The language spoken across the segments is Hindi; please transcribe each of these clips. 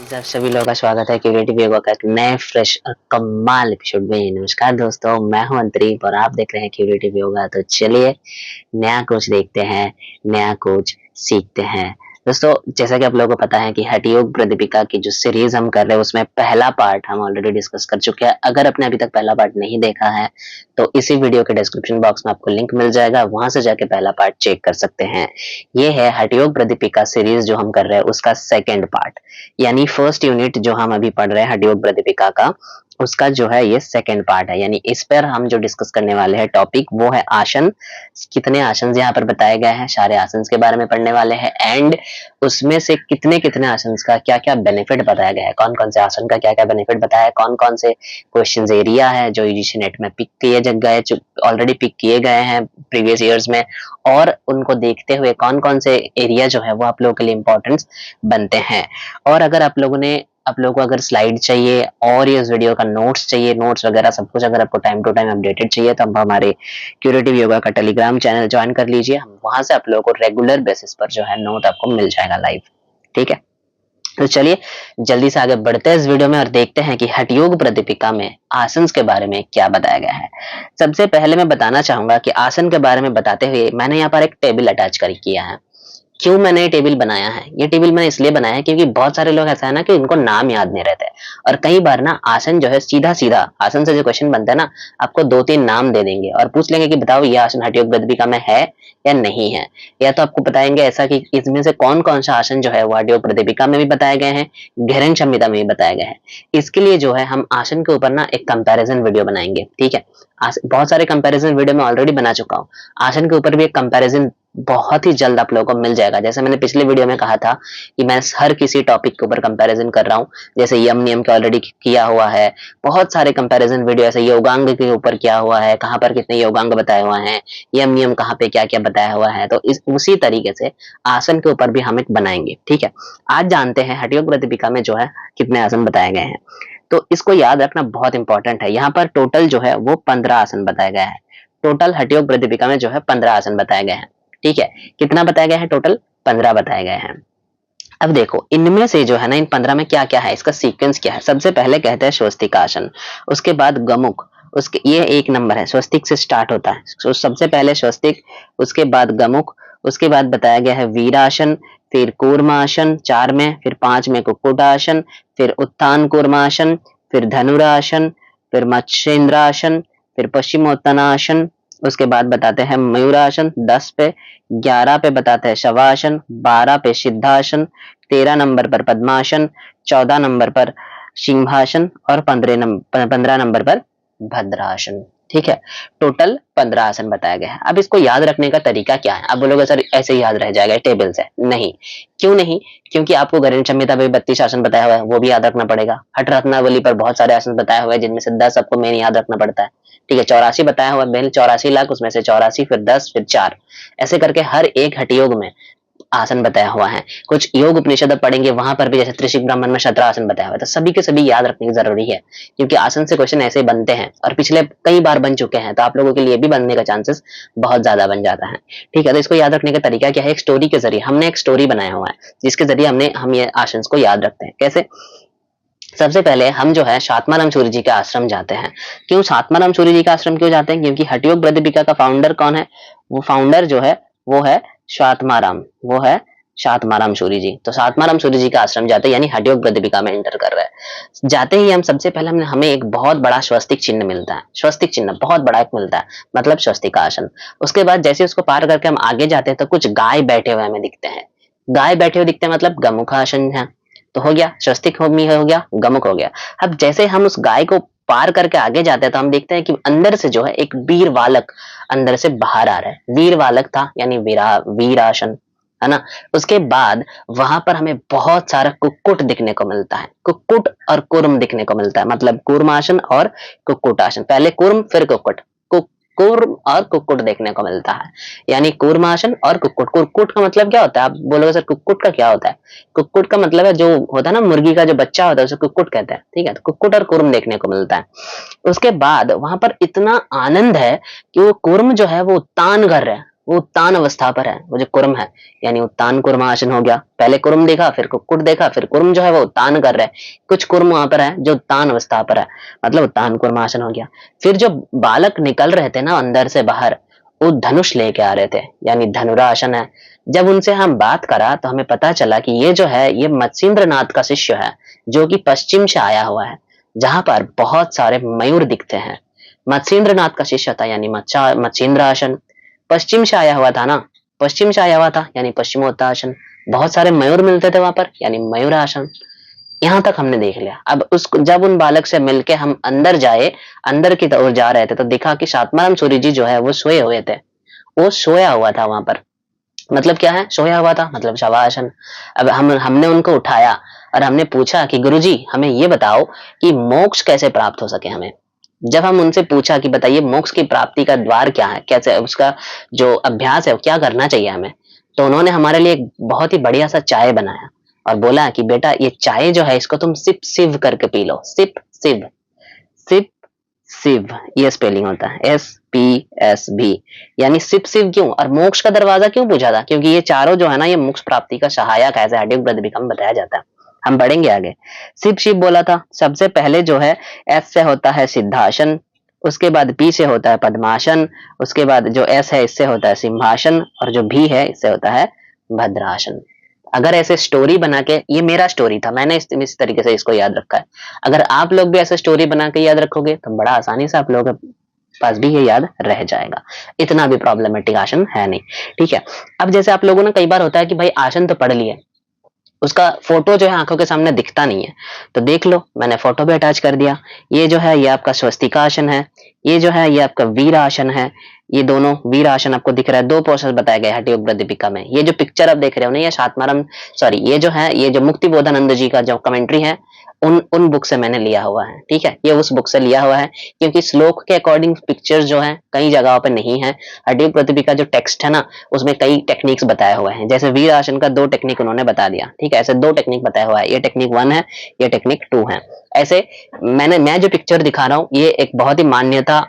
सब सभी लोगों का स्वागत है क्रिएटिव योगा का एक नए फ्रेश और कमाल एपिसोड में। नमस्कार दोस्तों, मैं हूं अंतरीप और आप देख रहे हैं क्रिएटिव योगा। तो चलिए नया कुछ देखते हैं, नया कुछ सीखते हैं। दोस्तों, जैसा कि आप लोगों को पता है कि हठ योग प्रदीपिका की जो सीरीज हम कर रहे हैं उसमें पहला पार्ट हम ऑलरेडी डिस्कस कर चुके हैं। अगर आपने अभी तक पहला पार्ट नहीं देखा है तो इसी वीडियो के डिस्क्रिप्शन बॉक्स में आपको लिंक मिल जाएगा, वहां से जाके पहला पार्ट चेक कर सकते हैं। ये है हठ योग प्रदीपिका सीरीज जो हम कर रहे हैं उसका सेकेंड पार्ट, यानी फर्स्ट यूनिट जो हम अभी पढ़ रहे हैं हठ योग प्रदीपिका का, उसका जो है ये सेकंड पार्ट है। यानी इस पर हम जो डिस्कस करने वाले हैं टॉपिक वो है आसन। कितने आसन यहाँ पर बताए गए हैं, सारे आसन के बारे में पढ़ने वाले हैं एंड उसमें से कितने कितने आसन का क्या क्या बेनिफिट बताया गया है, कौन कौन से आसन का क्या क्या बेनिफिट बताया है, कौन कौन से क्वेश्चन एरिया है जो यूजीसी नेट में पिक किए गए, जो ऑलरेडी पिक किए गए हैं प्रीवियस ईयर्स में, और उनको देखते हुए कौन कौन से एरिया जो है वो आप लोगों के लिए इंपॉर्टेंस बनते हैं। और अगर आप लोगों को अगर स्लाइड चाहिए और ये इस वीडियो का नोट्स चाहिए, नोट्स वगैरह सब कुछ अगर आपको टाइम टू टाइम अपडेटेड चाहिए तो आप हमारे क्यूरेटिव योगा का टेलीग्राम चैनल ज्वाइन कर लीजिए। हम वहां से आप लोगों को रेगुलर बेसिस पर जो है नोट आपको मिल जाएगा लाइव। ठीक है, तो चलिए जल्दी से आगे बढ़ते हैं इस वीडियो में और देखते हैं कि हठ योग प्रदीपिका में आसन के बारे में क्या बताया गया है। सबसे पहले मैं बताना चाहूंगा कि आसन के बारे में बताते हुए मैंने यहाँ पर एक टेबल अटैच कर किया है। क्यों मैंने ये टेबल बनाया है? ये टेबल मैंने इसलिए बनाया है क्योंकि बहुत सारे लोग ऐसा है ना कि उनको नाम याद नहीं रहते और कई बार ना आसन जो है सीधा सीधा आसन से जो क्वेश्चन बनता है ना, आपको दो तीन नाम दे देंगे और पूछ लेंगे कि बताओ ये आसन हठ योग प्रदीपिका में है या नहीं है। या तो आपको बताएंगे ऐसा कि इसमें से कौन कौन सा आसन जो है वो हठ योग प्रदीपिका में भी बताए गए हैं, घेरन संहिता में भी बताए गए हैं। इसके लिए जो है हम आसन के ऊपर ना एक कंपैरिजन वीडियो बनाएंगे। ठीक है, बहुत सारे कंपैरिजन वीडियो में ऑलरेडी बना चुका हूँ। आसन के ऊपर भी एक कंपैरिजन बहुत ही जल्द आप लोगों को मिल जाएगा। जैसे मैंने पिछले वीडियो में कहा था कि मैं हर किसी टॉपिक के ऊपर कंपैरिजन कर रहा हूँ, जैसे यम नियम के ऑलरेडी किया हुआ है, बहुत सारे कंपैरिजन वीडियो ऐसे योगांग के ऊपर किया हुआ है, कहाँ पर कितने योगांग बताए हुए हैं, यम नियम कहाँ पे क्या क्या बताया हुआ है। तो उसी तरीके से आसन के ऊपर भी हम एक बनाएंगे। ठीक है, आज जानते हैं हठ योग प्रदीपिका में जो है कितने आसन बताए गए हैं। तो इसको याद रखना बहुत इंपॉर्टेंट है। यहाँ पर टोटल जो है वो 15 आसन बताया गया है। टोटल हठ योग प्रदीपिका में जो है 15 आसन बताए गए हैं। ठीक है, कितना बताया गया है? टोटल 15 बताए गए हैं। अब देखो इनमें से जो है ना, इन 15 में क्या क्या है, इसका सीक्वेंस क्या है। सबसे पहले कहते हैं स्वस्तिक आसन, उसके बाद गमुख, उसके ये एक नंबर है, स्वस्तिक से स्टार्ट होता है। तो सबसे पहले स्वस्तिक, उसके बाद गमुख, उसके बाद बताया गया है वीरासन, फिर कूर्मासन 4 में, फिर 5 में कुक्कुटासन, फिर उत्थान कूर्मासन, फिर धनुरासन, फिर मत्स्येंद्रासन, फिर पश्चिमोत्तानासन। उसके बाद बताते हैं मयूरासन 10 पे, 11 पे बताते हैं शवासन, 12 पे सिद्धासन, 13 नंबर पर पद्मासन, 14 नंबर पर सिंहासन और 15 नंबर पर भद्रासन। ठीक है, टोटल 15 आसन बताया गया है। अब इसको याद रखने का तरीका क्या है? आप बोलोगे सर ऐसे ही याद रह जाएगा टेबल से। नहीं, क्यों नहीं? क्योंकि आपको गणेश संहिता में 32 आसन बताया हुआ है, वो भी याद रखना पड़ेगा। हठ रत्नावली पर बहुत सारे आसन बताए हुए हैं जिनमें से 10 आपको मेन याद रखना पड़ता है। ठीक है, 84 बताया हुआ है, 84 लाख, उसमें से 84, फिर 10, फिर 4, ऐसे करके हर एक हठ योग में आसन बताया हुआ है। कुछ योग उपनिषद पढ़ेंगे, वहां पर भी जैसे त्रिशिक ब्राह्मण में 17 आसन बताया हुआ है। तो सभी के सभी याद रखने की जरूरी है क्योंकि आसन से क्वेश्चन ऐसे बनते हैं और पिछले कई बार बन चुके हैं, तो आप लोगों के लिए भी बनने का चांसेस बहुत ज्यादा बन जाता है। ठीक है, तो इसको याद रखने का तरीका क्या है? एक स्टोरी के जरिए हमने एक स्टोरी बनाया हुआ है जिसके जरिए हम ये आसन को याद रखते हैं। कैसे? सबसे पहले हम जो है शातमाराम सूर्य जी के आश्रम जाते हैं। क्यों शातमाराम सूर्य जी का आश्रम क्यों जाते हैं? क्योंकि हठ योग प्रदीपिका का फाउंडर कौन है? वो फाउंडर जो है वो है शातमाराम, वो है शातमाराम सूर्य जी। तो शातमाराम सूर्य जी का आश्रम जाते हैं, यानी हठ योग प्रदीपिका में एंटर कर रहे हैं। जाते ही हम सबसे पहले हमें एक बहुत बड़ा स्वस्तिक चिन्ह मिलता है। स्वस्तिक चिन्ह बहुत बड़ा एक मिलता है, मतलब स्वस्तिक आसन। उसके बाद जैसे उसको पार करके हम आगे जाते हैं तो कुछ गाय बैठे हुए हमें दिखते हैं। गाय बैठे हुए दिखते हैं मतलब गमुखासन है। तो हो गया स्वस्तिक, हो गया गमुख हो गया। अब जैसे हम उस गाय को पार करके आगे जाते हैं तो हम देखते हैं कि अंदर से जो है एक वीर बालक अंदर से बाहर आ रहा है। वीर बालक था यानी वीरासन, है ना। उसके बाद वहां पर हमें बहुत सारा कुक्कुट दिखने को मिलता है। कुक्कुट और कूर्म दिखने को मिलता है, मतलब कूर्मासन और कुक्कुटासन। पहले कूर्म फिर कुक्कुट, कूर्म और कुक्कुट देखने को मिलता है, यानी कूर्मासन और कुक्कुट। कुक्कुट का मतलब क्या होता है? आप बोलोगे सर कुक्कुट का क्या होता है? कुक्कुट का मतलब है जो होता है ना मुर्गी का जो बच्चा होता है उसे कुक्कुट कहते हैं। ठीक है, तो कुक्कुट और कूर्म देखने को मिलता है। उसके बाद वहां पर इतना आनंद है कि वो कूर्म जो है वो तान कर रहे हैं, वो उत्तान अवस्था पर है, वो जो कुर्म है, यानी उत्तान कुर्मासन हो गया। पहले कुर्म देखा, फिर कुक्कुट देखा, फिर कुर्म जो है वो उत्तान कर रहा है। कुछ कुर्म वहां पर है जो उत्तान अवस्था पर है, मतलब उत्तान कुर्मासन हो गया। फिर जो बालक निकल रहे थे ना अंदर से बाहर, वो धनुष लेके आ रहे थे, यानी धनुरासन है। जब उनसे हम बात करा तो हमें पता चला कि ये जो है ये मत्स्येंद्र नाथ का शिष्य है, जो कि पश्चिम से आया हुआ है, जहां पर बहुत सारे मयूर दिखते हैं। मत्स्येंद्र नाथ का शिष्य था, यानी मत्स्येंद्र आसन। पश्चिम से आया हुआ था ना, पश्चिम से आया हुआ था यानी पश्चिमोत्तासन। बहुत सारे मयूर मिलते थे वहां पर, यानी मयूरासन। यहाँ तक हमने देख लिया। अब उस जब उन बालक से मिलके हम अंदर जाए, अंदर की ओर जा रहे थे, तो देखा कि सातमाराम सूरी जी जो है वो सोए हुए थे। वो सोया हुआ था वहां पर। मतलब क्या है सोया हुआ था, मतलब शवासन। अब हमने उनको उठाया और हमने पूछा कि गुरुजी हमें ये बताओ कि मोक्ष कैसे प्राप्त हो सके हमें। जब हम उनसे पूछा कि बताइए मोक्ष की प्राप्ति का द्वार क्या है, कैसे उसका जो अभ्यास है वो क्या करना चाहिए हमें, तो उन्होंने हमारे लिए एक बहुत ही बढ़िया सा चाय बनाया और बोला कि बेटा ये चाय जो है इसको तुम सिप सिव करके पी लो। सिप सिव, सिप सिव, ये स्पेलिंग होता है SPSV, यानी सिप सिव। क्यों और मोक्ष का दरवाजा क्यों पूछा था, क्योंकि ये चारों जो है ना ये मोक्ष प्राप्ति का सहायक है, ऐसे हड्यों प्रतिभिकम बताया जाता है। हम बढ़ेंगे आगे। सिप शिव बोला था। सबसे पहले जो है S से होता है सिद्धासन, उसके बाद P से होता है पद्मासन, उसके बाद जो S है इससे होता है सिंहासन, और जो V है इससे होता है भद्रासन। अगर ऐसे स्टोरी बना के, ये मेरा स्टोरी था, मैंने इस तरीके से इसको याद रखा है। अगर आप लोग भी ऐसे स्टोरी बना के याद रखोगे तो बड़ा आसानी से आप लोगों के पास भी ये याद रह जाएगा। इतना भी प्रॉब्लमेटिक आसन है नहीं। ठीक है। अब जैसे आप लोगों ने कई बार होता है कि भाई आसन तो पढ़ लिए, उसका फोटो जो है आंखों के सामने दिखता नहीं है, तो देख लो मैंने फोटो भी अटैच कर दिया। ये जो है ये आपका स्वस्तिका आसन है, ये जो है ये आपका वीर आसन है। ये दोनों वीर आसन आपको दिख रहा है। दो पोस्टर्स बताए गए हठयोग दीपिका में। ये जो पिक्चर आप देख रहे हो ना, ये सातमाराम सॉरी ये जो है ये जो मुक्ति बोधानंद जी का जो कमेंट्री है उन बुक से मैंने लिया हुआ है। ठीक है, ये उस बुक से लिया हुआ है, क्योंकि श्लोक के अकॉर्डिंग पिक्चर्स जो है कई जगहों पे नहीं है। हठयोग प्रतिपिका जो टेक्स्ट है ना उसमें कई टेक्निक्स बताए हुए हैं, जैसे वीर आसन का 2 टेक्निक उन्होंने बता दिया। ठीक है, ऐसे 2 टेक्निक बताया हुआ है, ये टेक्निक 1 है, ये टेक्निक 2 है। ऐसे मैं जो पिक्चर दिखा रहा हूँ ये एक बहुत ही मान्यता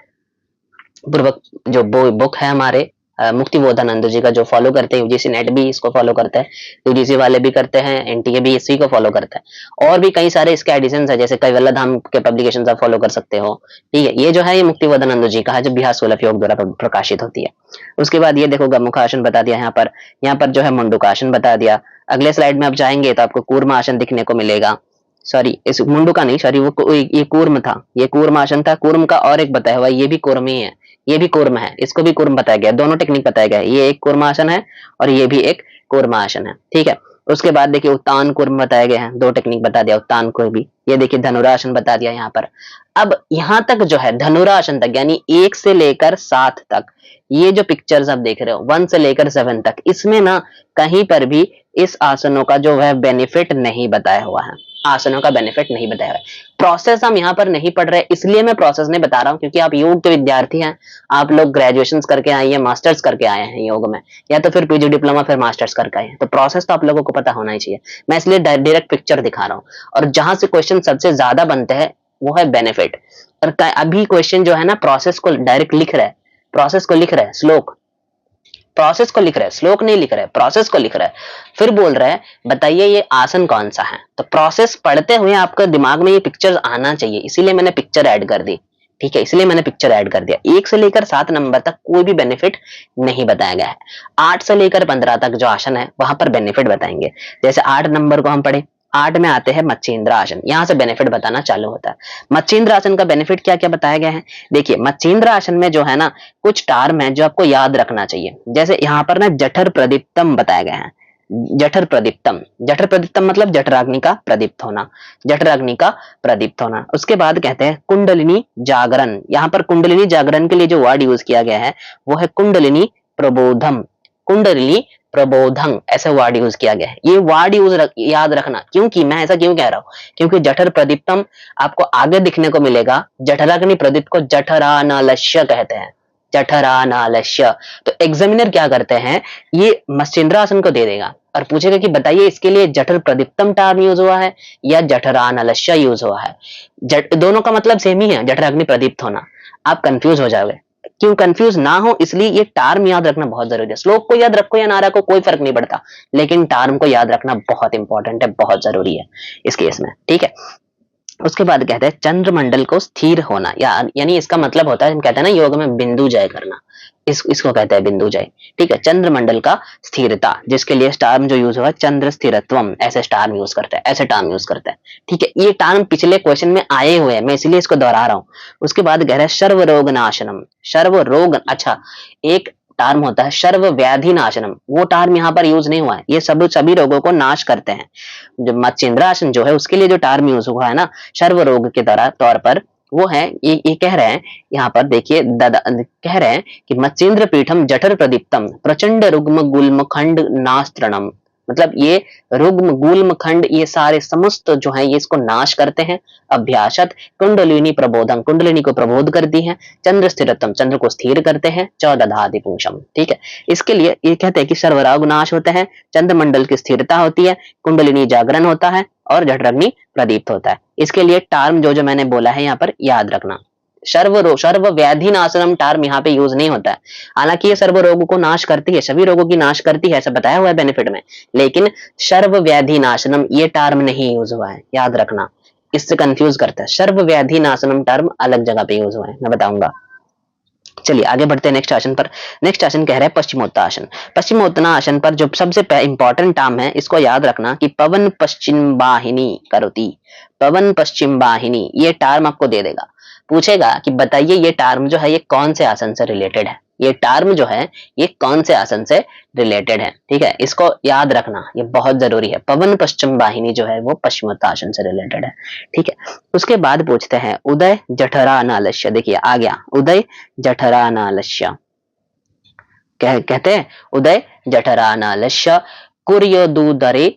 पूर्वक जो बुक है हमारे मुक्ति बोधानंद जी का, जो फॉलो करते हैं यूजीसी नेट भी इसको फॉलो करते हैं, यूजीसी वाले भी करते हैं, एनटीए भी इसी को फॉलो करता है, और भी कई सारे इसके एडिशन है, जैसे कैवल्य धाम के पब्लिकेशन आप फॉलो कर सकते हो। ठीक है, ये जो है ये मुक्ति बोधानंद जी का है, जो बिहार सोलह योग द्वारा प्रकाशित होती है। उसके बाद ये देखो गमुखासन बता दिया, यहाँ पर जो है मुंडुकासन बता दिया। अगले स्लाइड में आप जाएंगे तो आपको कूर्म आसन दिखने को मिलेगा। सॉरी इस मुंडू का नहीं, सॉरी वो ये कूर्म था, ये कूर्म आसन था। कूर्म का और एक बताया हुआ, ये भी कूर्म ही है, ये भी कूर्म है, इसको भी कूर्म बताया गया। दोनों टेक्निक बताया गया है, ये एक कूर्मासन है और ये भी एक कूर्मासन है। ठीक है, उसके बाद देखिए उत्तान कूर्म बताए गए हैं, 2 टेक्निक बता दिया उत्तान को भी। ये देखिए धनुरासन बता दिया यहाँ पर। अब यहाँ तक जो है धनुरासन तक, यानी 1 से लेकर 7 तक, ये जो पिक्चर्स आप देख रहे हो 1 से लेकर 7 तक, इसमें ना कहीं पर भी इस आसनों का जो है बेनिफिट नहीं बताया हुआ है, आसनों का बेनिफिट नहीं बताया हुआ है। प्रोसेस हम यहाँ पर नहीं पढ़ रहे, इसलिए मैं प्रोसेस नहीं बता रहा हूँ, क्योंकि आप योग के विद्यार्थी हैं, आप लोग ग्रेजुएशन करके आए हैं, मास्टर्स करके आए हैं योग में, या तो फिर पीजी डिप्लोमा फिर मास्टर्स करके आए हैं, तो प्रोसेस तो आप लोगों को पता होना ही चाहिए। मैं इसलिए डायरेक्ट पिक्चर दिखा रहा हूँ, और जहां से क्वेश्चन सबसे ज्यादा बनते हैं वो है बेनिफिट। और अभी क्वेश्चन जो है ना प्रोसेस को डायरेक्ट लिख रहा है, प्रोसेस को लिख रहा है, श्लोक प्रोसेस को लिख रहा है, श्लोक नहीं लिख रहा है, प्रोसेस को लिख रहा है। फिर बोल रहा है बताइए ये आसन कौन सा है, तो प्रोसेस पढ़ते हुए आपके दिमाग में ये पिक्चर आना चाहिए, इसीलिए मैंने पिक्चर ऐड कर दी। ठीक है, इसलिए मैंने पिक्चर ऐड कर दिया। 1 से लेकर 7 नंबर तक कोई भी बेनिफिट नहीं बताया गया है। 8 से लेकर 15 तक जो आसन है वहां पर बेनिफिट बताएंगे। जैसे 8 नंबर को हम पढ़े, 8 में आते हैं मच्छिंद्र आसन, यहाँ से बेनिफिट बताना चालू होता है। मच्छिंद्र आसन का बेनिफिट क्या क्या बताया गया है, देखिए मच्छिंद्र आसन में जो है ना कुछ टर्म है जो आपको याद रखना चाहिए। जैसे यहाँ पर ना जठर प्रदीप्तम बताया गया है, जठर प्रदीप्तम, जठर प्रदीप्तम मतलब जठराग्नि का प्रदीप्त होना, जठराग्नि का प्रदीप्त होना। उसके बाद कहते हैं कुंडलिनी जागरण, यहाँ पर कुंडलिनी जागरण के लिए जो वर्ड यूज किया गया है वो है कुंडलिनी प्रबोधम, कुंडलिनी प्रबोधन, ऐसे वर्ड यूज किया गया है। ये वर्ड याद रखना, क्योंकि मैं ऐसा क्यों कह रहा हूं, क्योंकि जठर प्रदीप्तम आपको आगे दिखने को मिलेगा, जठराग्नि प्रदीप्त को जठरानालस्य कहते हैं, जठरानालस्य। तो एग्जामिनर क्या करते हैं, ये मच्छिंद्रासन को दे देगा और पूछेगा कि बताइए इसके लिए जठर प्रदीप्तम टर्म यूज हुआ है या जठरानालस्य यूज हुआ है। दोनों का मतलब सेम ही है, जठराग्नि प्रदीप्त होना। आप कंफ्यूज हो जाओगे, क्यों कंफ्यूज ना हो इसलिए ये टर्म याद रखना बहुत जरूरी है। श्लोक को याद रखो या ना रखो कोई फर्क नहीं पड़ता, लेकिन टर्म को याद रखना बहुत इंपॉर्टेंट है, बहुत जरूरी है इस केस में, ठीक है। उसके बाद कहते हैं चंद्रमंडल को स्थिर होना, यानी इसका मतलब होता है, हम कहते हैं ना योग में बिंदु जय करना, इसको कहते हैं बिंदु जय, ठीक है। चंद्रमंडल का स्थिरता, जिसके लिए टर्म जो यूज हुआ चंद्र स्थिरत्वम, ऐसे टर्म यूज करते हैं, ऐसे टर्म यूज करते हैं, ठीक है। ये टर्म पिछले क्वेश्चन में आए हुए हैं, मैं इसलिए इसको दोहरा रहा हूँ। उसके बाद कह रहे हैं सर्व रोग नाशनम, सर्व रोग, अच्छा एक टर्म होता है सर्व व्याधि नाशनम, वो टर्म यहाँ पर यूज नहीं हुआ है। ये सब सभी रोगों को नाश करते हैं। जो मत्स्येंद्रासन जो है उसके लिए जो टर्म यूज हुआ है ना सर्व रोग के तौर पर, वो है ये कह रहे हैं यहाँ पर देखिए, कह रहे हैं कि मत्स्येंद्र पीठम जठर प्रदीप्तम प्रचंड रुग्म गुल्म खंड नास्त्रणम, मतलब ये रुग्म गुल्म खंड ये सारे समस्त जो है ये इसको नाश करते हैं। अभ्यासत कुंडलिनी प्रबोधन, कुंडलिनी को प्रबोध करती है। चंद्र स्थिरत्वम, चंद्र को स्थिर करते हैं। चौदधादि पुंसम, ठीक है। इसके लिए ये कहते हैं कि सर्वराग नाश होते हैं, चंद्रमंडल की स्थिरता होती है, कुंडलिनी जागरण होता है और जठराग्नि प्रदीप्त होता है। इसके लिए टर्म जो मैंने बोला है यहाँ पर याद रखना। सर्व व्याधि नाशनम टर्म यहाँ पे यूज नहीं होता है, हालांकि ये सर्व रोगों को नाश करती है, सभी रोगों की नाश करती है, ऐसा बताया हुआ है बेनिफिट में, लेकिन सर्व व्याधि नाशनम ये टर्म नहीं यूज हुआ है, याद रखना, इससे कंफ्यूज करता है। सर्व व्याधि नाशनम टर्म अलग जगह पे यूज हुआ है, मैं बताऊंगा। चलिए आगे बढ़ते हैं नेक्स्ट आसन पर। नेक्स्ट आसन कह रहे हैं पश्चिमोत्तासन। पश्चिमोत्तासन पर जो सबसे इंपॉर्टेंट टर्म है इसको याद रखना कि पवन पश्चिम वाहिनी करोति, पवन पश्चिम वाहिनी ये टर्म आपको दे देगा, पूछेगा कि बताइए ये टर्म जो है ये कौन से आसन से रिलेटेड है, ये टर्म जो है ये कौन से आसन से रिलेटेड है, ठीक है। इसको याद रखना, ये बहुत जरूरी है। पवन पश्चिम वाहिनी जो है वो पश्चिमोत्तासन से रिलेटेड है, ठीक है। उसके बाद पूछते हैं उदय जठरानालस्य, देखिए आ गया उदय जठरानालस्य, कहते हैं उदय जठरानालस्य कुर्योदुदरे,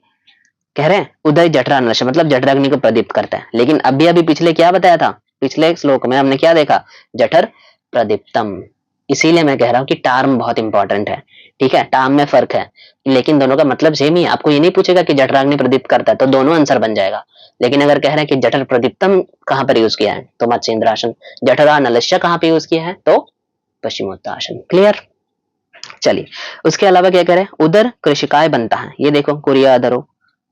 कह रहे हैं उदय जठरानालस्य मतलब जठराग्नि को प्रदीप्त करता है। लेकिन अभी अभी पिछले क्या बताया था, पिछले श्लोक में हमने क्या देखा, जठर प्रदीप्तम, इसीलिए मैं कह रहा हूं कि टर्म बहुत इंपॉर्टेंट है, ठीक है। टर्म में फर्क है लेकिन दोनों का मतलब सेम ही है। आपको ये नहीं पूछेगा कि जठराग्नि प्रदीप्त करता है तो दोनों आंसर बन जाएगा, लेकिन अगर कह रहे हैं कि जठर प्रदीप्तम कहां पर यूज किया है तो मत्स्येंद्रासन, जठरानलस्य कहां पे यूज किया है तो पश्चिमोत्तासन, क्लियर। चलिए उसके अलावा क्या करें, उदर कृषिकाय बनता है, ये देखो कुरियादरो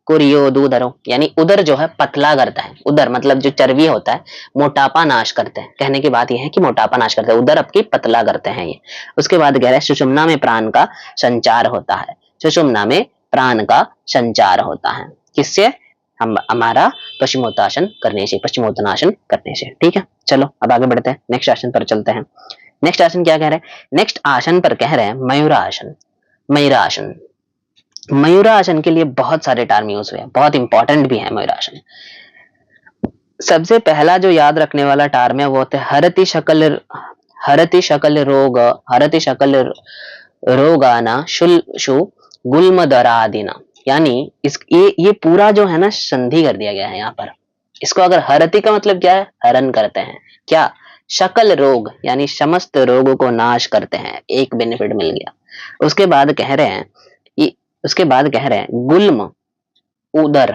कुरियोदुदरो, यानी उदर जो है पतला करता है, उदर मतलब जो चर्बी होता है मोटापा नाश करते हैं, कहने की बात यह है कि मोटापा नाश करते हैं, उदर आपकी पतला करते हैं ये। उसके बाद कह रहे हैं सुषुम्ना में प्राण का संचार होता है, सुषुम्ना में प्राण का संचार होता है, किससे, हम हमारा पश्चिमोत्तासन करने से, पश्चिमोत्तानासन करने से, ठीक है। चलो अब आगे बढ़ते हैं, नेक्स्ट आसन पर चलते हैं। नेक्स्ट आसन क्या कह रहे हैं, नेक्स्ट आसन पर कह रहे हैं मयूरासन। मयूरासन, मयूरासन के लिए बहुत सारे टर्म यूज हुए हैं, बहुत इंपॉर्टेंट भी है मयूरासन। सबसे पहला जो याद रखने वाला टर्म है वो होता है हरति शकल, हरति शकल रोग, हरति शकल रोगाना शुल्शु गुल्मदरादिना, यानी इस ये पूरा जो है ना संधि कर दिया गया है यहाँ पर। इसको अगर हरति का मतलब क्या है, हरण करते हैं, क्या, शकल रोग यानी समस्त रोगों को नाश करते हैं, एक बेनिफिट मिल गया। उसके बाद कह रहे हैं उसके बाद कह रहे हैं गुल्म उदर,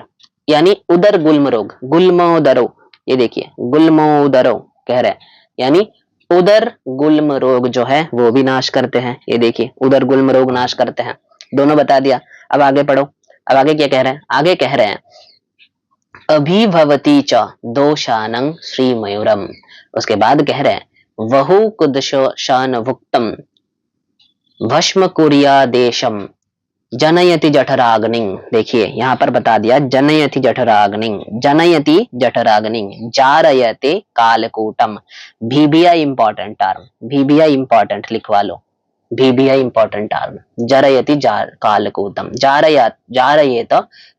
यानी उदर गुल्म रोग, गुल्मोदरो, ये देखिए गुल्मोदरो कह रहे हैं, यानी उदर गुल्म रोग जो है वो भी नाश करते हैं, ये देखिए उदर गुल्म रोग नाश करते हैं, दोनों बता दिया। अब आगे पढ़ो, अब आगे क्या कह रहे हैं, आगे कह रहे हैं अभिभवती च दोषानं श्री मयूरम। उसके बाद कह रहे हैं वहु कुदशान भुक्तम भस्म कुरिया देशम जनयति जठराग्नि, देखिए यहाँ पर बता दिया जनयति जठराग्नि, जनयति जठराग्नि, जारयते कालकूटम, भीबिया इंपॉर्टेंट टर्म, भीबिया इंपॉर्टेंट लिखवा लो, भीबिया इंपॉर्टेंट टर्म, जरयति कालकूटम, जारयेत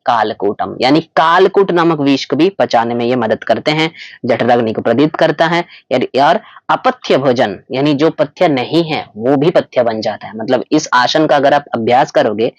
कालकूटम, यानी कालकूट नामक विष को भी पचाने में ये मदद करते हैं, जठराग्नि को प्रदीप्त करता है। यार अपथ्य भोजन, यानी जो पथ्य नहीं है वो भी पथ्य बन जाता है, मतलब इस आसन का अगर आप अभ्यास करोगे,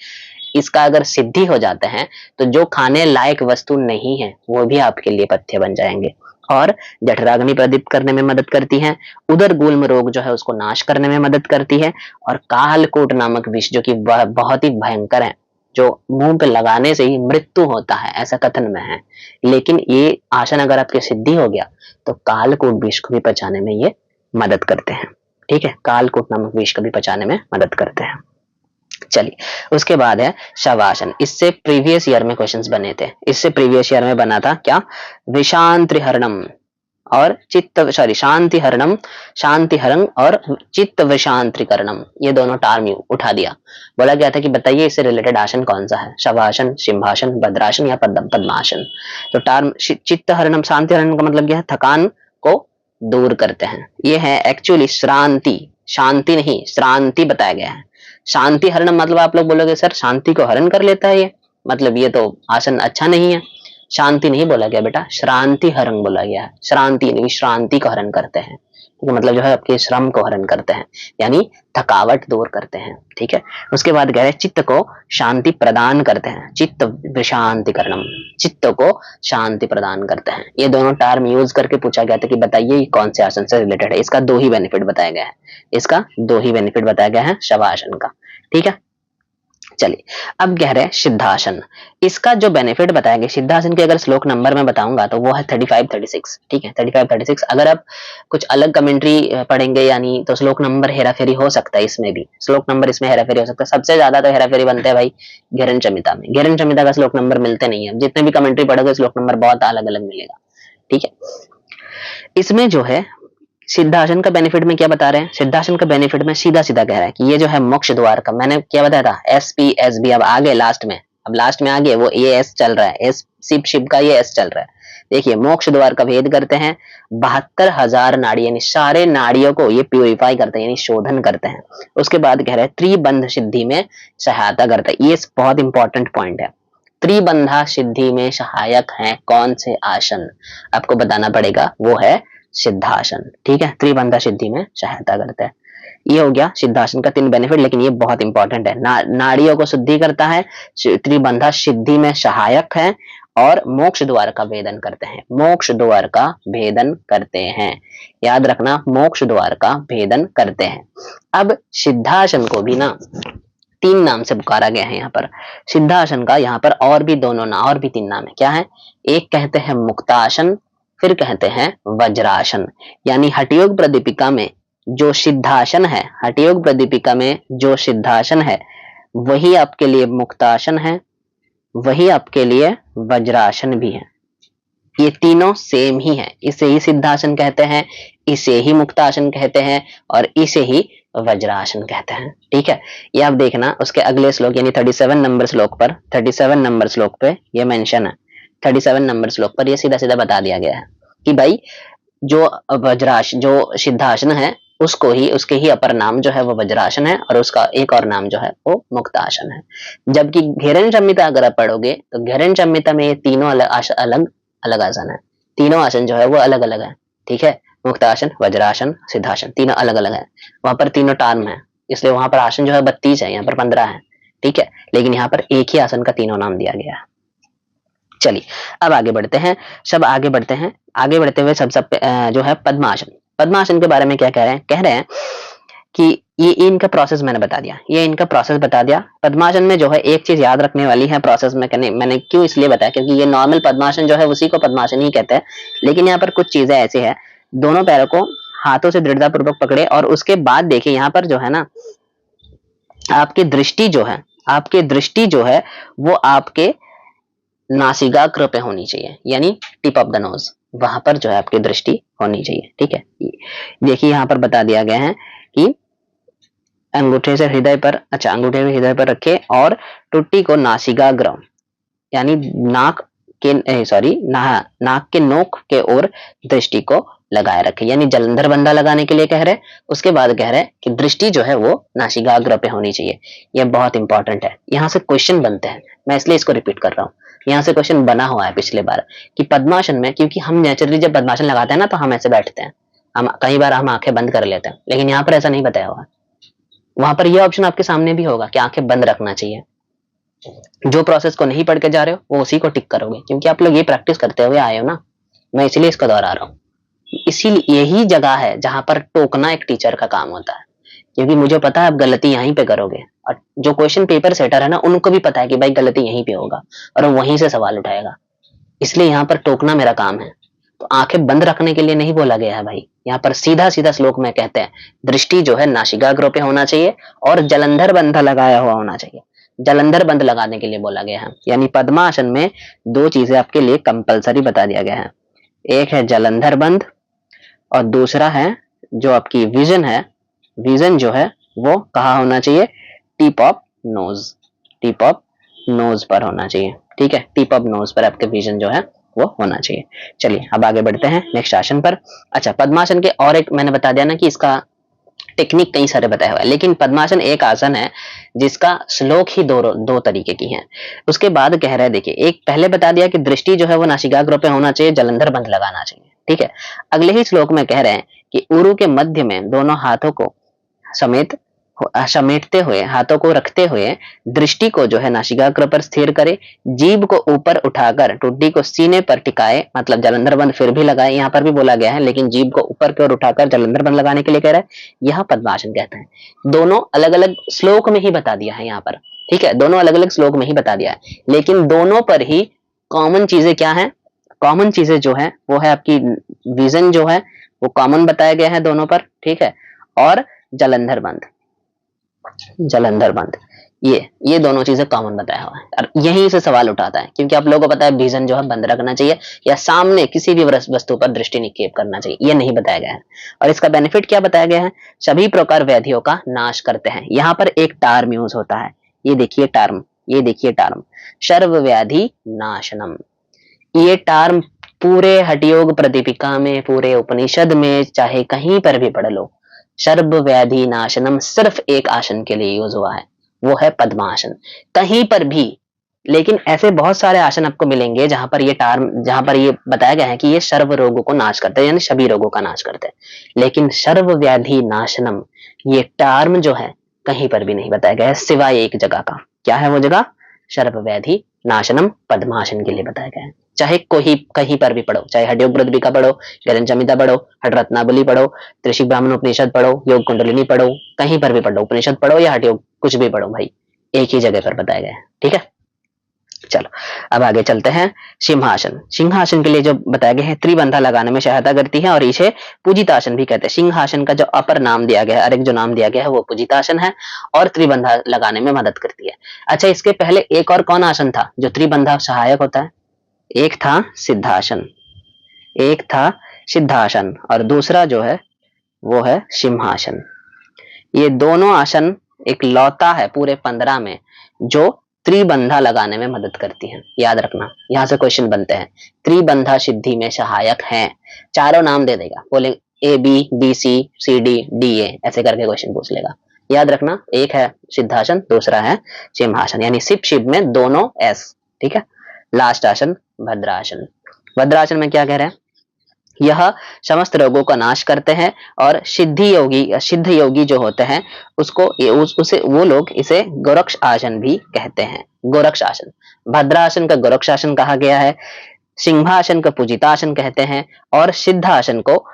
इसका अगर सिद्धि हो जाते हैं तो जो खाने लायक वस्तु नहीं है वो भी आपके लिए पथ्य बन जाएंगे, और जठराग्नि प्रदीप्त करने में मदद करती है, उदर गुल्म रोग जो है उसको नाश करने में मदद करती है, और कालकूट नामक विष जो कि बहुत ही भयंकर है, जो मुंह पे लगाने से ही मृत्यु होता है ऐसा कथन में है, लेकिन ये आसन अगर आपके सिद्धि हो गया तो कालकूट विष को भी पचाने में ये मदद करते हैं। ठीक है, कालकूट नामक विष को भी पचाने में मदद करते हैं। चलिए, उसके बाद है शवासन। इससे प्रीवियस ईयर में क्वेश्चंस बने थे। इससे प्रीवियस ईयर में बना था क्या, विषांत्रिहरणम और शांतिहरण और चित्त विषांत्रिकरणम, ये दोनों टर्म उठा दिया। बोला गया था कि बताइए इससे रिलेटेड आसन कौन सा है, शवासन, सिंहासन, भद्रासन या पद्मासन। तो टर्म चित्तहरणम, शांतिहरण का मतलब क्या है, थकान को दूर करते हैं। ये है एक्चुअली श्रांति, शांति नहीं श्रांति बताया गया है। शांति हरण मतलब आप लोग बोलोगे सर शांति को हरण कर लेता है ये, मतलब ये तो आसन अच्छा नहीं है। शांति नहीं बोला गया बेटा, श्रांति हरण बोला गया है। श्रांति नहीं, श्रांति को हरण करते हैं, ठीक है, मतलब जो है आपके श्रम को हरण करते हैं, यानी थकावट दूर करते हैं। ठीक है, उसके बाद कह रहे हैं चित्त को शांति प्रदान करते हैं, चित्त विशांतिकरणम, चित्त को शांति प्रदान करते हैं। ये दोनों टर्म यूज करके पूछा गया था कि बताइए कौन से आसन से रिलेटेड है। इसका 2 ही बेनिफिट बताया गया है, इसका 2 ही बेनिफिट बताया गया है शवासन का। ठीक है, चलिए अब कह रहे हैं सिद्धासन। इसका जो बेनिफिट बताया गया सिद्धासन के, अगर श्लोक नंबर में बताऊंगा तो वो है 35-36। ठीक है, 35-36। अगर आप कुछ अलग कमेंट्री पढ़ेंगे यानी तो श्लोक नंबर हेराफेरी हो सकता है, इसमें भी श्लोक नंबर इसमें हेराफेरी हो सकता है। सबसे ज्यादा तो हेराफेरी बनते हैं भाई घेरन चमिता में। घेरन चमिता का श्लोक नंबर मिलते नहीं है, जितने भी कमेंट्री पढ़ोगे श्लोक नंबर बहुत अलग अलग मिलेगा। ठीक है, इसमें जो है सिद्धासन का बेनिफिट में क्या बता रहे हैं, सिद्धासन का बेनिफिट में सीधा सीधा कह रहा है कि ये जो है मोक्ष द्वार का, मैंने क्या बताया था SP SB, अब आगे लास्ट में, अब लास्ट में आगे वो ये एस चल रहा है, एस शिव का ये एस चल रहा है। देखिए मोक्ष द्वार का भेद करते हैं, 72,000 नाड़ी यानी सारे नाड़ियों को ये प्यूरिफाई करते हैं यानी शोधन करते हैं। उसके बाद कह रहे हैं त्रिबंध सिद्धि में सहायता करते हैं। ये बहुत इंपॉर्टेंट पॉइंट है, त्रिबंधा सिद्धि में सहायक है कौन से आसन, आपको बताना पड़ेगा, वो है सिद्धासन। ठीक है, त्रिबंधा सिद्धि में सहायता करता है। ये हो गया सिद्धासन का 3 बेनिफिट, लेकिन ये बहुत इंपॉर्टेंट है। नाड़ियों को शुद्धि करता है, त्रिबंधा सिद्धि में सहायक है और मोक्ष द्वार का भेदन करते हैं, मोक्ष द्वार का भेदन करते हैं। याद रखना, मोक्ष द्वार का भेदन करते हैं। अब सिद्धासन को भी ना 3 नाम से पुकारा गया है यहाँ पर। सिद्धासन का यहाँ पर और भी 2 नाम, और भी 3 नाम है। क्या है, एक कहते हैं मुक्तासन, फिर कहते हैं वज्रासन। यानी हठयोग प्रदीपिका में जो सिद्धासन है, हठयोग प्रदीपिका में जो सिद्धासन है वही आपके लिए मुक्तासन है, वही आपके लिए वज्रासन भी है। ये तीनों सेम ही है, इसे ही सिद्धासन कहते हैं, इसे ही मुक्तासन कहते हैं और इसे ही वज्रासन कहते हैं। ठीक है, ये आप देखना उसके अगले श्लोक यानी 37 नंबर श्लोक पर, 37 नंबर श्लोक पे ये मेंशन है। 37 नंबर श्लोक पर ये सीधा सीधा बता दिया गया है कि भाई जो वज्रासन, जो सिद्धासन है उसको ही, उसके ही अपर नाम जो है वो वज्रासन है और उसका एक और नाम जो है वो मुक्तासन है। जबकि घेरन संहिता अगर आप पढ़ोगे तो घेरन संहिता में ये तीनों अलग अलग आसन है, तीनों आसन जो है वो अलग अलग है। ठीक है, मुक्तासन, वज्रासन, सिद्धासन तीनों अलग अलग है, वहां पर तीनों टर्म है, इसलिए वहां पर आसन जो है 32 है, यहाँ पर 15 है। ठीक है, लेकिन यहाँ पर एक ही आसन का तीनों नाम दिया गया है। चलिए अब आगे बढ़ते हैं, सब आगे बढ़ते हैं। आगे बढ़ते हुए सब जो है पद्मासन, पद्मासन के बारे में क्या कह रहे हैं, कह रहे हैं कि ये इनका प्रोसेस मैंने बता दिया, ये इनका प्रोसेस बता दिया। पद्मासन में जो है एक चीज याद रखने वाली है प्रोसेस में, मैंने क्यों इसलिए बताया क्योंकि ये नॉर्मल पद्मासन जो है उसी को पद्मासन ही कहते हैं, लेकिन यहाँ पर कुछ चीजें ऐसी है, दोनों पैरों को हाथों से दृढ़ता पूर्वक पकड़े और उसके बाद देखिए यहाँ पर जो है ना आपकी दृष्टि जो है, आपकी दृष्टि जो है वो आपके नासिकाग्र पे होनी चाहिए, यानी टिप ऑफ द नोज, वहां पर जो है आपकी दृष्टि होनी चाहिए। ठीक है, देखिए यहाँ पर बता दिया गया है कि अंगूठे से हृदय पर, अच्छा अंगूठे से हृदय पर रखे और टुट्टी को नासिकाग्र यानी नाक के नाक के नोक के ओर दृष्टि को लगाए रखे, यानी जलंधर बंधा लगाने के लिए कह रहे। उसके बाद कह रहे कि दृष्टि जो है वो नासिकाग्र पे होनी चाहिए। यह बहुत इंपॉर्टेंट है, यहाँ से क्वेश्चन बनते हैं, मैं इसलिए इसको रिपीट कर रहा हूँ। यहाँ से क्वेश्चन बना हुआ है पिछले बार कि पद्मासन में, क्योंकि हम नेचुरली जब पद्मासन लगाते हैं ना तो हम ऐसे बैठते हैं, हम कई बार हम आंखें बंद कर लेते हैं, लेकिन यहाँ पर ऐसा नहीं बताया हुआ। वहां पर यह ऑप्शन आपके सामने भी होगा कि आंखें बंद रखना चाहिए। जो प्रोसेस को नहीं पढ़ के जा रहे हो वो उसी को टिक करोगे, क्योंकि आप लोग ये प्रैक्टिस करते हुए आए हो ना, मैं इसलिए इसको दोहरा रहा हूँ। इसीलिए यही जगह है जहां पर टोकना एक टीचर का काम होता है, क्योंकि मुझे पता है आप गलती यहीं पे करोगे और जो क्वेश्चन पेपर सेटर है ना उनको भी पता है कि भाई गलती यहीं पे होगा और वो वहीं से सवाल उठाएगा, इसलिए यहाँ पर टोकना मेरा काम है। तो आंखें बंद रखने के लिए नहीं बोला गया है भाई, यहाँ पर सीधा सीधा श्लोक में कहते हैं दृष्टि जो है नासिकाग्र पे होना चाहिए और जलंधर बंध लगाया हुआ होना चाहिए। जलंधर बंध लगाने के लिए बोला गया है, यानी पद्मासन में दो चीजें आपके लिए कंपलसरी बता दिया गया है। एक है जलंधर बंध और दूसरा है जो आपकी विजन है, विजन जो है वो कहाँ होना चाहिए, tip of nose, tip of nose पर होना चाहिए। ठीक है, टिप ऑफ नोज पर आपके विजन जो है वो होना चाहिए। चलिए अब आगे बढ़ते हैं नेक्स्ट आसन पर। अच्छा, पद्मासन के और एक मैंने बता दिया ना कि इसका टेक्निक कई सारे बताया हुआ है, लेकिन पद्मासन एक आसन है जिसका श्लोक ही दो तरीके की है। उसके बाद कह रहे हैं, देखिए एक पहले बता दिया कि दृष्टि जो है वो नासिकाग्र पे होना चाहिए, जलंधर बंध लगाना चाहिए। ठीक है, अगले ही श्लोक में कह रहे हैं कि उरु के मध्य में दोनों हाथों को समेटते हुए, हाथों को रखते हुए दृष्टि को जो है नासिकाग्र पर स्थिर करे, जीभ को ऊपर उठाकर टुड्डी को सीने पर टिकाए, मतलब जलंधर बंध फिर भी लगाए, यहाँ पर भी बोला गया है, लेकिन जीभ को ऊपर की ओर उठाकर जलंधर बंध लगाने के लिए कह रहा है। यह पद्मासन कहते हैं। दोनों अलग अलग श्लोक में ही बता दिया है यहाँ पर। ठीक है, दोनों अलग अलग श्लोक में ही बता दिया है, लेकिन दोनों पर ही कॉमन चीजें क्या है, कॉमन चीजें जो है वो है आपकी विजन जो है वो कॉमन बताया गया है दोनों पर। ठीक है, और जलंधर बंध, जलंधर बंध, ये दोनों चीजें कॉमन बताया हुआ है और यहीं से सवाल उठाता है, क्योंकि आप लोगों को पता है विजन जो है बंद रखना चाहिए या सामने किसी भी वस्तु पर दृष्टि निक्षेप करना चाहिए, ये नहीं बताया गया है। और इसका बेनिफिट क्या बताया गया है, सभी प्रकार व्याधियों का नाश करते हैं। यहाँ पर एक टर्म यूज होता है, ये देखिए टर्म, ये देखिए टर्म, सर्व व्याधि नाशनम। ये टर्म पूरे हठयोग प्रदीपिका में, पूरे उपनिषद में, चाहे कहीं पर भी पढ़ लो, सर्व व्याधि नाशनम सिर्फ एक आसन के लिए यूज हुआ है, वो है पद्मासन। कहीं पर भी, लेकिन ऐसे बहुत सारे आसन आपको मिलेंगे जहां पर ये टर्म, जहां पर ये बताया गया है कि ये सर्व रोगों को नाश करते हैं, यानी सभी रोगों का नाश करते हैं, लेकिन सर्व व्याधि नाशनम ये टर्म जो है कहीं पर भी नहीं बताया गया है, सिवाय एक जगह का। क्या है वो जगह, सर्व व्याधि नाशनम पद्मासन के लिए बताया गया है। चाहे कोई कहीं पर भी पढ़ो, चाहे हठयोग प्रदीपिका पढ़ो, गगन संहिता पढ़ो, हठ रत्नावली पढ़ो, त्रिशिक ब्राह्मण उपनिषद पढ़ो, योग कुंडलिनी पढ़ो, कहीं पर भी पढ़ो, उपनिषद पढ़ो या हठयोग, कुछ भी पढ़ो भाई, एक ही जगह पर बताया गया है। ठीक है, चलो अब आगे चलते हैं। सिंहासन, सिंहासन के लिए जो बताया गया है त्रिबंधा लगाने में सहायता करती है और इसे पूजितासन भी कहते हैं। सिंहासन का जो अपर नाम दिया गया है, अरे जो नाम दिया गया है वो पूजितासन है और त्रिबंधा लगाने में मदद करती है। अच्छा, इसके पहले एक और कौन आसन था जो त्रिबंधा सहायक होता है, एक था सिद्धासन, एक था सिद्धासन और दूसरा जो है वो है सिंहासन। ये दोनों आसन एक लौता है पूरे 15 में जो त्रिबंधा लगाने में मदद करती है। याद रखना, यहां से क्वेश्चन बनते हैं, त्रिबंधा सिद्धि में सहायक हैं, चारों नाम दे देगा, बोले A B C C D D A, ऐसे करके क्वेश्चन पूछ लेगा। याद रखना, एक है सिद्धासन, दूसरा है सिंहासन, यानी सिप शिव में दोनों एस। ठीक है, लास्ट आसन भद्रासन। भद्रासन में क्या कह रहे हैं, यह समस्त रोगों का नाश करते हैं और सिद्ध योगी जो होते हैं उसको उसे वो लोग इसे गोरक्ष आसन भी कहते हैं। गोरक्ष आसन, भद्रासन का गोरक्ष आसन कहा गया है, सिंहासन का पूजितासन कहते हैं और सिद्धासन को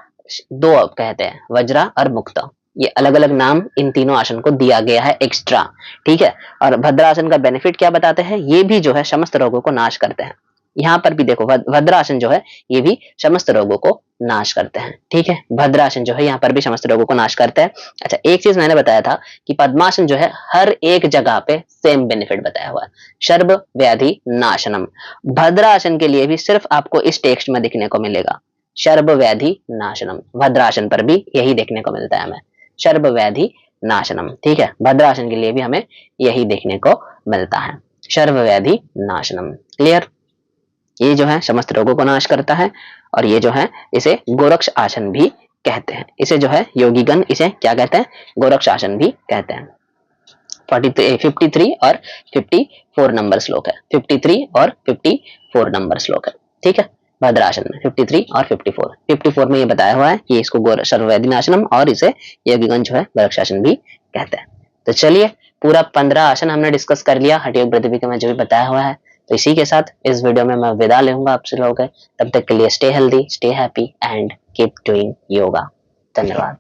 दो कहते हैं, वज्रा और मुक्त। ये अलग अलग नाम इन तीनों आसन को दिया गया है एक्स्ट्रा। ठीक है, और भद्रासन का बेनिफिट क्या बताते हैं, ये भी जो है समस्त रोगों को नाश करते हैं। यहाँ पर भी देखो भद्रासन जो है ये भी समस्त रोगों को नाश करते हैं। ठीक है, भद्रासन जो है यहाँ पर भी समस्त रोगों को नाश करते हैं। अच्छा, एक चीज मैंने बताया था कि पद्मासन जो है हर एक जगह पे सेम बेनिफिट बताया हुआ है, सर्व व्याधि नाशनम। भद्रासन के लिए भी सिर्फ आपको इस टेक्स्ट में दिखने को मिलेगा, सर्व व्याधि नाशनम। भद्रासन पर भी यही देखने को मिलता है हमें, सर्व व्याधि नाशनम। ठीक है, भद्रासन के लिए भी हमें यही देखने को मिलता है, सर्व व्याधि नाशनम। क्लियर, ये जो है समस्त रोगों को नाश करता है और ये जो है इसे गोरक्ष आसन भी कहते हैं। इसे जो है योगीगण इसे क्या कहते हैं, गोरक्ष आसन भी कहते हैं। 53 और 54 नंबर श्लोक है, 53 और 54 नंबर श्लोक है। ठीक है, भद्रासन में 53 और 54 में ये बताया हुआ है कि इसको सर्ववैधि नाशनम और इसे योगीगण जो है गोरक्ष आसन भी कहते हैं। तो चलिए पूरा 15 आसन हमने डिस्कस कर लिया हठयोग प्रदीपिका में जो भी बताया हुआ है। तो इसी के साथ इस वीडियो में मैं विदा लेऊंगा आपसे लोगों के, तब तक के लिए stay healthy, stay happy and keep doing yoga. धन्यवाद।